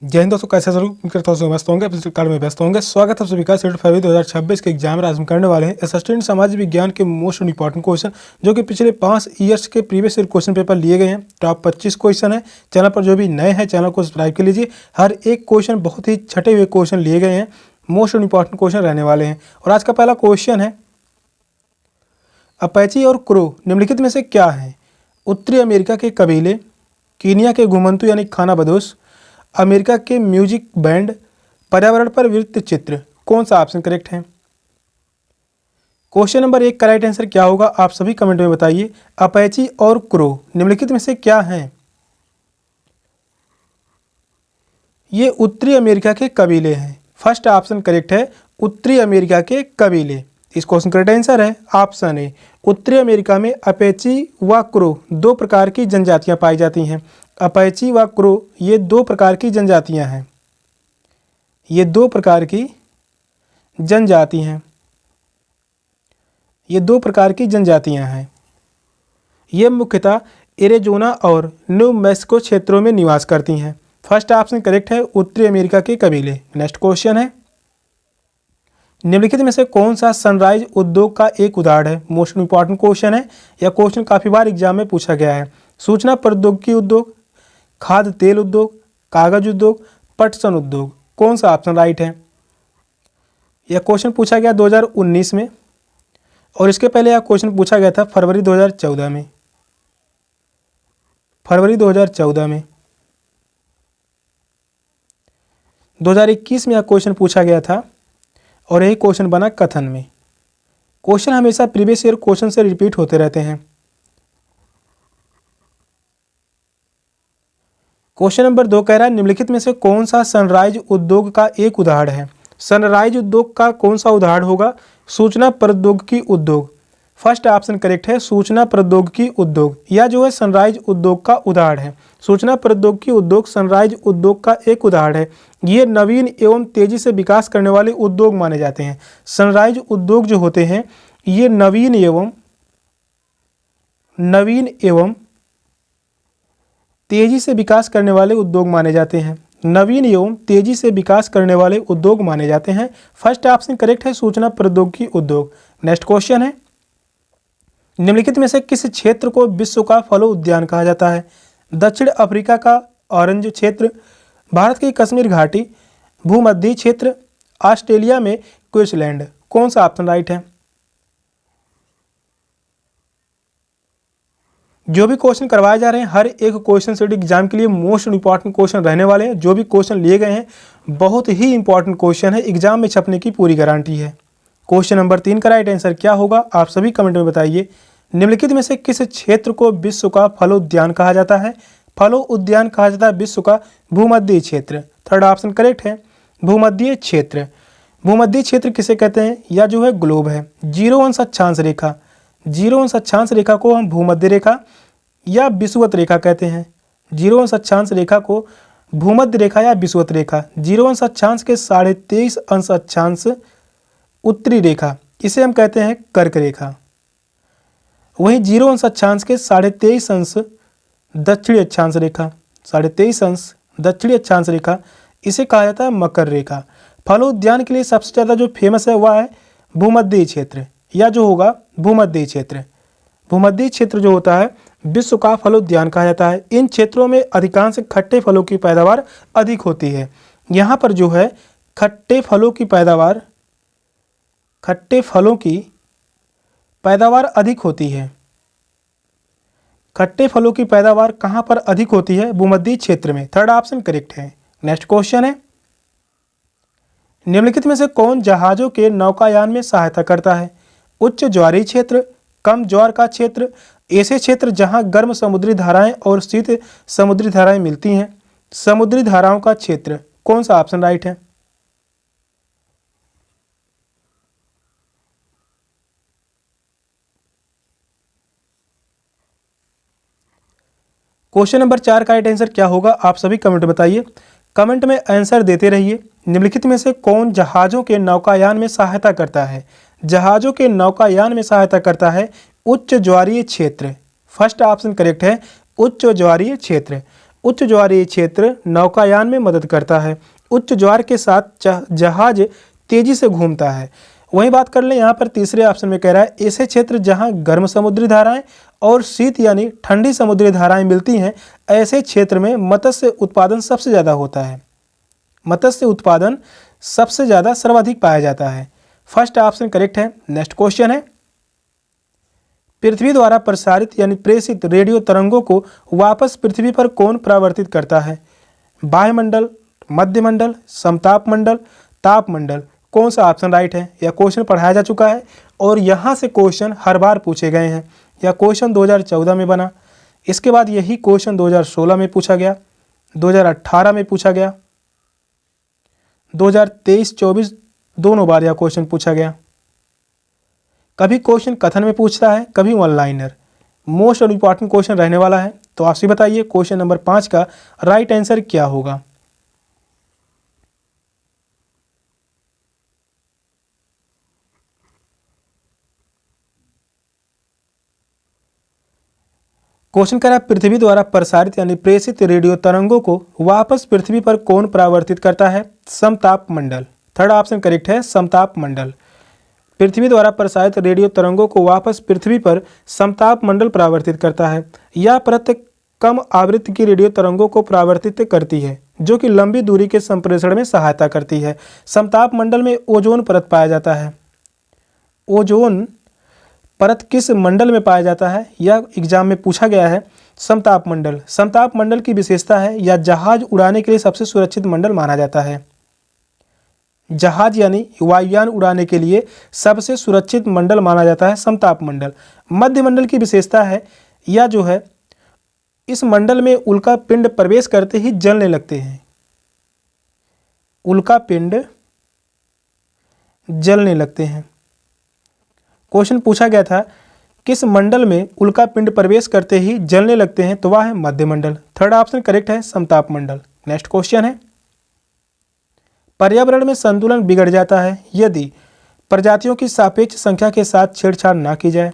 जय हिंद दोस्तों, कैसे जरूर करता हूँ व्यस्त होंगे अपने कार्ड में व्यस्त होंगे। स्वागत है सभी का। 7 फरवरी 2026 के एग्जाम आज हम करने वाले हैं असिस्टेंट समाज विज्ञान के मोस्ट इंपॉर्टेंट क्वेश्चन, जो कि पिछले 5 ईयर्स के प्रीवियस ईयर क्वेश्चन पेपर लिए गए हैं। टॉप 25 क्वेश्चन है। चैनल पर जो भी नए हैं चैनल को सब्सक्राइब कर लीजिए। हर एक क्वेश्चन बहुत ही छटे हुए क्वेश्चन लिए गए हैं, मोस्ट इंपॉर्टेंट क्वेश्चन रहने वाले हैं। और आज का पहला क्वेश्चन है, अपैची और क्रो निम्नलिखित में से क्या है? उत्तरी अमेरिका के कबीले, कीनिया के घुमंतू यानी खाना बदोश, अमेरिका के म्यूजिक बैंड, पर्यावरण पर वृत्त चित्र। कौन सा ऑप्शन करेक्ट है? क्वेश्चन नंबर 1 का राइट आंसर क्या होगा आप सभी कमेंट में बताइए। अपैची और क्रो निम्नलिखित में से क्या है? ये उत्तरी अमेरिका के कबीले हैं। फर्स्ट ऑप्शन करेक्ट है, उत्तरी अमेरिका के कबीले। इस क्वेश्चन का राइट आंसर है ऑप्शन ए। उत्तरी अमेरिका में अपैची व क्रो दो प्रकार की जनजातियां पाई जाती हैं। अपैची व क्रो ये दो प्रकार की जनजातियां हैं। ये दो प्रकार की जनजाति हैं। ये दो प्रकार की जनजातियां हैं। ये मुख्यतः एरिज़ोना और न्यू मैक्सिको क्षेत्रों में निवास करती हैं। फर्स्ट ऑप्शन करेक्ट है, उत्तरी अमेरिका के कबीले। नेक्स्ट क्वेश्चन है, निम्नलिखित में से कौन सा सनराइज उद्योग का एक उदाहरण है? मोस्ट इंपॉर्टेंट क्वेश्चन है। यह क्वेश्चन काफ़ी बार एग्जाम में पूछा गया है। सूचना प्रौद्योगिकी उद्योग, खाद्य तेल उद्योग, कागज उद्योग, पटसन उद्योग। कौन सा ऑप्शन राइट है? यह क्वेश्चन पूछा गया 2019 में, और इसके पहले यह क्वेश्चन पूछा गया था फरवरी 2014 में। फरवरी 2014 में 2021 में यह क्वेश्चन पूछा गया था, और यही क्वेश्चन बना कथन में। क्वेश्चन हमेशा प्रीवियस ईयर क्वेश्चन से रिपीट होते रहते हैं। क्वेश्चन नंबर 2 कह रहा है, निम्नलिखित में से कौन सा सनराइज उद्योग का एक उदाहरण है? सनराइज उद्योग का कौन सा उदाहरण होगा? सूचना प्रौद्योगिकी उद्योग। फर्स्ट ऑप्शन करेक्ट है, सूचना प्रौद्योगिकी उद्योग। यह जो है सनराइज उद्योग का उदाहरण है। सूचना प्रौद्योगिकी उद्योग सनराइज उद्योग का एक उदाहरण है। ये नवीन एवं तेजी से विकास करने वाले उद्योग माने जाते हैं। सनराइज उद्योग जो होते हैं ये नवीन एवं तेजी से विकास करने वाले उद्योग माने जाते हैं। नवीन एवं तेजी से विकास करने वाले उद्योग माने जाते हैं। फर्स्ट ऑप्शन करेक्ट है, सूचना प्रौद्योगिकी उद्योग। नेक्स्ट क्वेश्चन है, निम्नलिखित में से किस क्षेत्र को विश्व का फलो उद्यान कहा जाता है? दक्षिण अफ्रीका का ऑरेंज क्षेत्र, भारत की कश्मीर घाटी, भूमध्य क्षेत्र, ऑस्ट्रेलिया में क्वींसलैंड। कौन सा ऑप्शन राइट है? जो भी क्वेश्चन करवाए जा रहे हैं हर एक क्वेश्चन सेट एग्जाम के लिए मोस्ट इंपॉर्टेंट क्वेश्चन रहने वाले हैं। जो भी क्वेश्चन लिए गए हैं बहुत ही इंपॉर्टेंट क्वेश्चन है, एग्जाम में छपने की पूरी गारंटी है। क्वेश्चन नंबर 3 का राइट आंसर क्या होगा आप सभी कमेंट में बताइए। निम्नलिखित में से किस क्षेत्र को विश्व का फलोद्यान कहा जाता है? फलो उद्यान कहा जाता है विश्व का भूमध्य क्षेत्र। थर्ड ऑप्शन करेक्ट है, भूमध्य क्षेत्र। भूमध्य क्षेत्र किसे कहते हैं? यह जो है ग्लोब है। 0 अंश अक्षांश रेखा, 0 अंश अक्षांश रेखा को हम भूमध्य रेखा या विषुवत रेखा कहते हैं। 0 अंश अक्षांश रेखा को भूमध्य रेखा या विषुवत रेखा। 0 अंश अक्षांश के 23.5 अंश अक्षांश उत्तरी रेखा, इसे हम कहते हैं कर्क रेखा। वहीं 0 अंश अक्षांश के 23.5 अंश दक्षिणी अक्षांश रेखा, 23.5 अंश दक्षिणी अक्षांश रेखा, इसे कहा जाता है मकर रेखा। फलोद्यान के लिए सबसे ज़्यादा जो फेमस है वह है भूमध्य क्षेत्र, या जो होगा भूमध्य क्षेत्र। भूमध्य क्षेत्र जो होता है विश्व का फलोद्यान कहा जाता है। इन क्षेत्रों में अधिकांश खट्टे फलों की पैदावार अधिक होती है। यहाँ पर जो है खट्टे फलों की पैदावार अधिक होती है। खट्टे फलों की पैदावार कहाँ पर अधिक होती है? भूमध्य क्षेत्र में। थर्ड ऑप्शन करेक्ट है। नेक्स्ट क्वेश्चन है, निम्नलिखित में से कौन जहाजों के नौकायान में सहायता करता है? उच्च ज्वारीय क्षेत्र, कम ज्वार का क्षेत्र, ऐसे क्षेत्र जहां गर्म समुद्री धाराएं और शीत समुद्री धाराएं मिलती हैं, समुद्री धाराओं का क्षेत्र। कौन सा ऑप्शन राइट है? क्वेश्चन नंबर 4 का राइट आंसर क्या होगा आप सभी कमेंट बताइए। कमेंट में आंसर देते रहिए। निम्नलिखित में से कौन जहाजों के नौकायान में सहायता करता है? जहाजों के नौकायान में सहायता करता है उच्च ज्वारीय क्षेत्र। फर्स्ट ऑप्शन करेक्ट है, उच्च ज्वारीय क्षेत्र। उच्च ज्वारीय क्षेत्र नौकायान में मदद करता है। उच्च ज्वार के साथ जहाज तेजी से घूमता है। वहीं बात कर लें यहाँ पर तीसरे ऑप्शन में कह रहा है ऐसे क्षेत्र जहाँ गर्म समुद्री धाराएं और शीत यानी ठंडी समुद्री धाराएं मिलती हैं, ऐसे क्षेत्र में मत्स्य उत्पादन सबसे ज़्यादा होता है। मत्स्य उत्पादन सबसे ज़्यादा सर्वाधिक पाया जाता है। फर्स्ट ऑप्शन करेक्ट है। नेक्स्ट क्वेश्चन है, पृथ्वी द्वारा प्रसारित यानी प्रेषित रेडियो तरंगों को वापस पृथ्वी पर कौन परावर्तित करता है? वायुमंडल, मध्यमंडल, समतापमंडल, तापमंडल। कौन सा ऑप्शन राइट है? यह क्वेश्चन पढ़ाया जा चुका है और यहाँ से क्वेश्चन हर बार पूछे गए हैं। यह क्वेश्चन 2014 में बना, इसके बाद यही क्वेश्चन 2016 में पूछा गया, 2018 में पूछा गया, 2023-24 दोनों बार यह क्वेश्चन पूछा गया। कभी क्वेश्चन कथन में पूछता है, कभी one liner. Most important question रहने वाला है। तो आपसे बताइए क्वेश्चन नंबर 5 का राइट आंसर क्या होगा? क्वेश्चन कह रहा है पृथ्वी द्वारा प्रसारित यानी प्रेषित रेडियो तरंगों को वापस पृथ्वी पर कौन परावर्तित करता है? समताप मंडल। थर्ड ऑप्शन करेक्ट है, समताप मंडल। पृथ्वी द्वारा प्रसारित रेडियो तरंगों को वापस पृथ्वी पर समताप मंडल परावर्तित करता है। यह परत कम आवृत्ति की रेडियो तरंगों को परावर्तित करती है, जो कि लंबी दूरी के संप्रेषण में सहायता करती है। समताप मंडल में ओजोन परत पाया जाता है। ओजोन परत किस मंडल में पाया जाता है? यह एग्जाम में पूछा गया है। समताप मंडल। समताप मंडल की विशेषता है यह जहाज उड़ाने के लिए सबसे सुरक्षित मंडल माना जाता है। जहाज यानी वायुयान उड़ाने के लिए सबसे सुरक्षित मंडल माना जाता है समताप मंडल। मध्य मंडल की विशेषता है यह जो है इस मंडल में उल्का पिंड प्रवेश करते ही जलने लगते हैं। उल्का पिंड जलने लगते हैं। क्वेश्चन पूछा गया था किस मंडल में उल्का पिंड प्रवेश करते ही जलने लगते हैं, तो वह है मध्य मंडल। थर्ड ऑप्शन करेक्ट है, समताप मंडल। नेक्स्ट क्वेश्चन है, पर्यावरण में संतुलन बिगड़ जाता है यदि प्रजातियों की सापेक्ष संख्या के साथ छेड़छाड़ ना की जाए।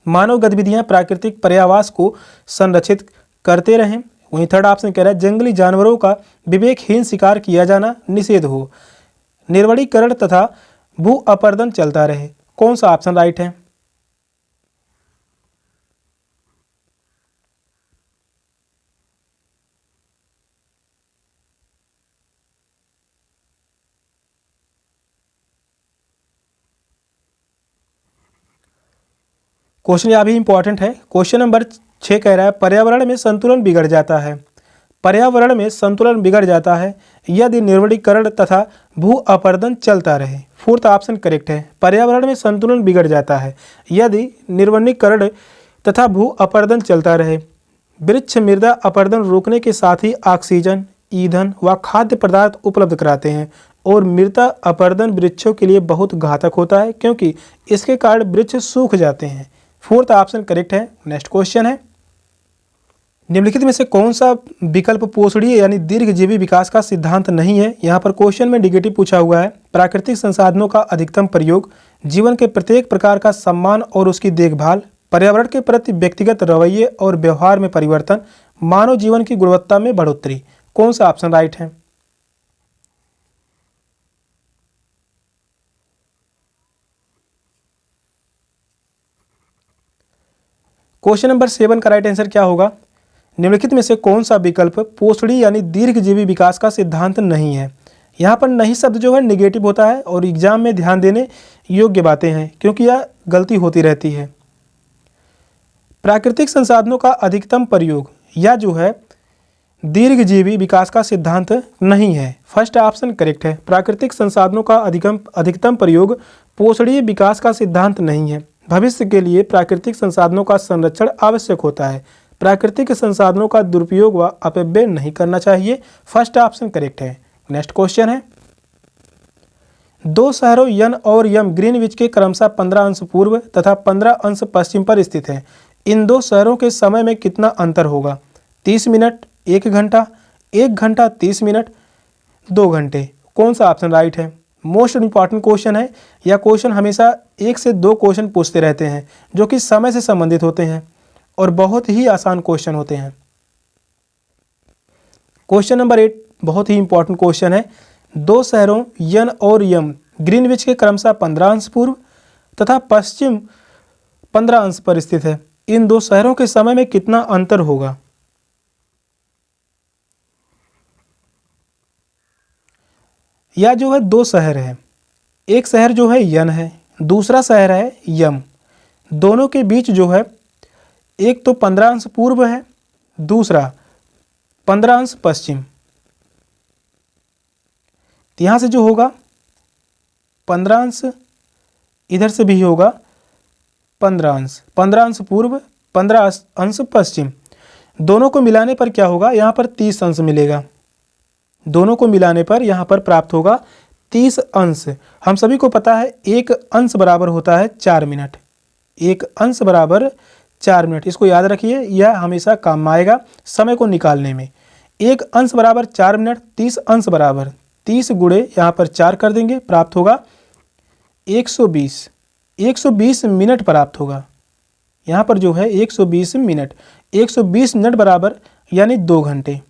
मानव गतिविधियां प्राकृतिक पर्यावास को संरक्षित करते रहें। वहीं थर्ड ऑप्शन कह रहा है जंगली जानवरों का विवेकहीन शिकार किया जाना निषेध हो। निर्वणीकरण तथा भू अपरदन चलता रहे। कौन सा ऑप्शन राइट है? क्वेश्चन यह भी इंपॉर्टेंट है। क्वेश्चन नंबर 6 कह रहा है पर्यावरण में संतुलन बिगड़ जाता है। पर्यावरण में संतुलन बिगड़ जाता है यदि निर्वणीकरण तथा भू अपरदन चलता रहे। फोर्थ ऑप्शन करेक्ट है। पर्यावरण में संतुलन बिगड़ जाता है यदि निर्वणीकरण तथा भू अपरदन चलता रहे। वृक्ष मृदा अपरदन रोकने के साथ ही ऑक्सीजन, ईंधन व खाद्य पदार्थ उपलब्ध कराते हैं और मृदा अपरदन वृक्षों के लिए बहुत घातक होता है क्योंकि इसके कारण वृक्ष सूख जाते हैं। फोर्थ ऑप्शन करेक्ट है। नेक्स्ट क्वेश्चन है, निम्नलिखित में से कौन सा विकल्प पोषणीय यानी दीर्घजीवी विकास का सिद्धांत नहीं है? यहाँ पर क्वेश्चन में नेगेटिव पूछा हुआ है। प्राकृतिक संसाधनों का अधिकतम प्रयोग, जीवन के प्रत्येक प्रकार का सम्मान और उसकी देखभाल, पर्यावरण के प्रति व्यक्तिगत रवैये और व्यवहार में परिवर्तन, मानव जीवन की गुणवत्ता में बढ़ोतरी। कौन सा ऑप्शन राइट है? क्वेश्चन नंबर 7 का राइट आंसर क्या होगा? निम्नलिखित में से कौन सा विकल्प पोषणीय यानी दीर्घजीवी विकास का सिद्धांत नहीं है? यहाँ पर नहीं शब्द जो है नेगेटिव होता है और एग्जाम में ध्यान देने योग्य बातें हैं क्योंकि यह गलती होती रहती है। प्राकृतिक संसाधनों का अधिकतम प्रयोग यह जो है दीर्घजीवी विकास का सिद्धांत नहीं है। फर्स्ट ऑप्शन करेक्ट है। प्राकृतिक संसाधनों का अधिकतम प्रयोग पोषणीय विकास का सिद्धांत नहीं है। भविष्य के लिए प्राकृतिक संसाधनों का संरक्षण आवश्यक होता है। प्राकृतिक संसाधनों का दुरुपयोग व अपव्यय नहीं करना चाहिए। फर्स्ट ऑप्शन करेक्ट है। नेक्स्ट क्वेश्चन है, दो शहरों यन और यम ग्रीनविच के क्रमशः 15 अंश पूर्व तथा 15 अंश पश्चिम पर स्थित हैं। इन दो शहरों के समय में कितना अंतर होगा? 30 मिनट, 1 घंटा, 1 घंटा 30 मिनट, 2 घंटे। कौन सा ऑप्शन राइट है? मोस्ट इंपॉर्टेंट क्वेश्चन है। यह क्वेश्चन हमेशा 1 से 2 क्वेश्चन पूछते रहते हैं जो कि समय से संबंधित होते हैं और बहुत ही आसान क्वेश्चन होते हैं। क्वेश्चन नंबर 8 बहुत ही इंपॉर्टेंट क्वेश्चन है। दो शहरों यन और यम ग्रीनविच के क्रमशः 15 अंश पूर्व तथा पश्चिम 15 अंश पर स्थित है। इन दो शहरों के समय में कितना अंतर होगा? या जो है दो शहर है, एक शहर जो है यन है, दूसरा शहर है यम। दोनों के बीच जो है एक तो 15 अंश पूर्व है, दूसरा 15 अंश पश्चिम। तो यहाँ से जो होगा 15 अंश, इधर से भी होगा 15 अंश, 15 अंश पूर्व 15 अंश पश्चिम। दोनों को मिलाने पर क्या होगा? यहाँ पर 30 अंश मिलेगा। दोनों को मिलाने पर यहाँ पर प्राप्त होगा 30 अंश। हम सभी को पता है एक अंश बराबर होता है 4 मिनट। एक अंश बराबर 4 मिनट, इसको याद रखिए, यह हमेशा काम आएगा समय को निकालने में। एक अंश बराबर 4 मिनट, 30 अंश बराबर 30 गुणे यहाँ पर 4 कर देंगे, प्राप्त होगा 120। 120 मिनट प्राप्त होगा। यहाँ पर जो है 120 मिनट, 120 मिनट बराबर यानी 2 घंटे।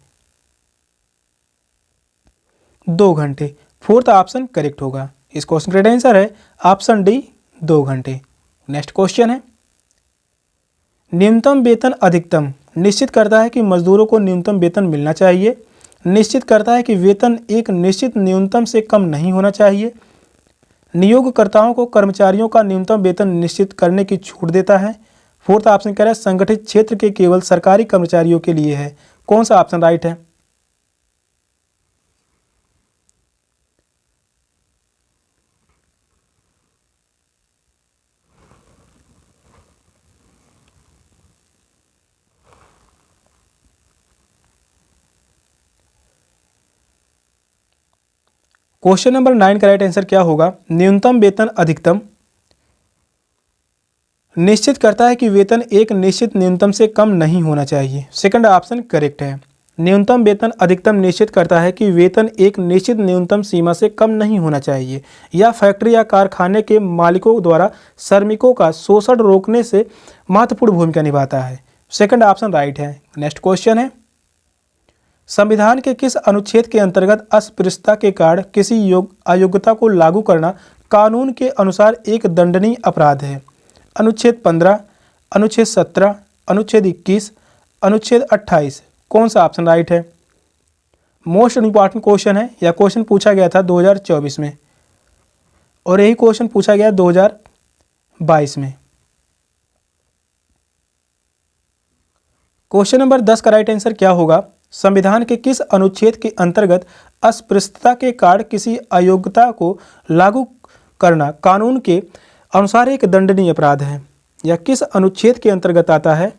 2 घंटे, फोर्थ ऑप्शन करेक्ट होगा। इस क्वेश्चन का आंसर है ऑप्शन डी, 2 घंटे। नेक्स्ट क्वेश्चन है, न्यूनतम वेतन अधिकतम निश्चित करता है कि मजदूरों को न्यूनतम वेतन मिलना चाहिए, निश्चित करता है कि वेतन एक निश्चित न्यूनतम से कम नहीं होना चाहिए, नियोगकर्ताओं को कर्मचारियों का न्यूनतम वेतन निश्चित करने की छूट देता है। फोर्थ ऑप्शन कह रहा है संगठित क्षेत्र के केवल सरकारी कर्मचारियों के लिए है। कौन सा ऑप्शन राइट है? क्वेश्चन नंबर 9 का राइट आंसर क्या होगा? न्यूनतम वेतन अधिकतम निश्चित करता है कि वेतन एक निश्चित न्यूनतम से कम नहीं होना चाहिए। सेकंड ऑप्शन करेक्ट है। न्यूनतम वेतन अधिकतम निश्चित करता है कि वेतन एक निश्चित न्यूनतम सीमा से कम नहीं होना चाहिए। यह फैक्ट्री या कारखाने के मालिकों द्वारा श्रमिकों का शोषण रोकने से महत्वपूर्ण भूमिका निभाता है। सेकंड ऑप्शन राइट है। नेक्स्ट क्वेश्चन है, संविधान के किस अनुच्छेद के अंतर्गत अस्पृश्यता के कारण किसी अयोग्यता को लागू करना कानून के अनुसार एक दंडनीय अपराध है? अनुच्छेद 15, अनुच्छेद 17, अनुच्छेद 21, अनुच्छेद 28। कौन सा ऑप्शन राइट है? मोस्ट इंपॉर्टेंट क्वेश्चन है। यह क्वेश्चन पूछा गया था 2024 में और यही क्वेश्चन पूछा गया 2022 में। क्वेश्चन नंबर 10 का राइट आंसर क्या होगा? संविधान के किस अनुच्छेद के अंतर्गत अस्पृश्यता के कारण किसी अयोग्यता को लागू करना कानून के अनुसार एक दंडनीय अपराध है? यह किस अनुच्छेद के अंतर्गत आता है?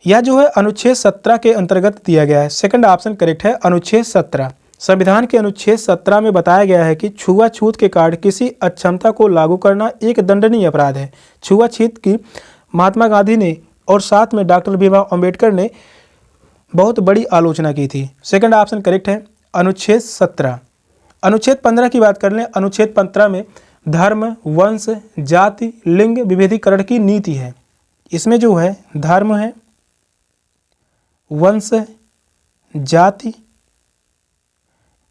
यह जो है अनुच्छेद 17 के अंतर्गत दिया गया है। सेकंड ऑप्शन करेक्ट है, अनुच्छेद 17। संविधान के अनुच्छेद 17 में बताया गया है कि छुआछूत के कारण किसी अक्षमता को लागू करना एक दंडनीय अपराध है। छुआछूत की महात्मा गांधी ने और साथ में डॉक्टर भीमराव अंबेडकर ने बहुत बड़ी आलोचना की थी। सेकंड ऑप्शन करेक्ट है, अनुच्छेद 17। अनुच्छेद 15 की बात कर लें। अनुच्छेद 15 में धर्म, वंश, जाति, लिंग विभेदीकरण की नीति है। इसमें जो है धर्म है, वंश, जाति,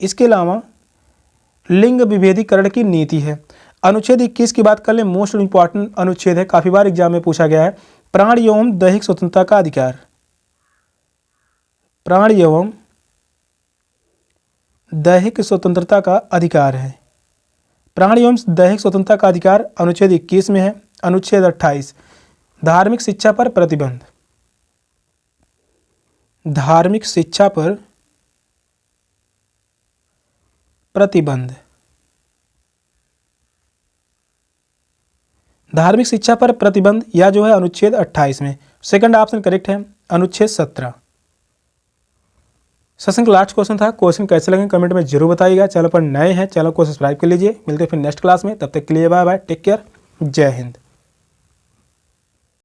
इसके अलावा लिंग विभेदीकरण की नीति है। अनुच्छेद 21 की बात कर लें, मोस्ट इंपॉर्टेंट अनुच्छेद है, काफी बार एग्जाम में पूछा गया है। प्राण एवं दैहिक स्वतंत्रता का अधिकार, प्राण एवं दैहिक स्वतंत्रता का अधिकार है। प्राण एवं दैहिक स्वतंत्रता का अधिकार अनुच्छेद 21 में है। अनुच्छेद 28 धार्मिक शिक्षा पर प्रतिबंध, धार्मिक शिक्षा पर प्रतिबंध, धार्मिक शिक्षा पर प्रतिबंध या जो है अनुच्छेद 28 में। सेकंड ऑप्शन करेक्ट है, अनुच्छेद 17। सेशन का लास्ट क्वेश्चन था। क्वेश्चन कैसे लगे कमेंट में जरूर बताइएगा। चैनल पर नए हैं, चैनल को सब्सक्राइब कर लीजिए। मिलते हैं फिर नेक्स्ट क्लास में, तब तक के लिए बाय बाय, टेक केयर, जय हिंद।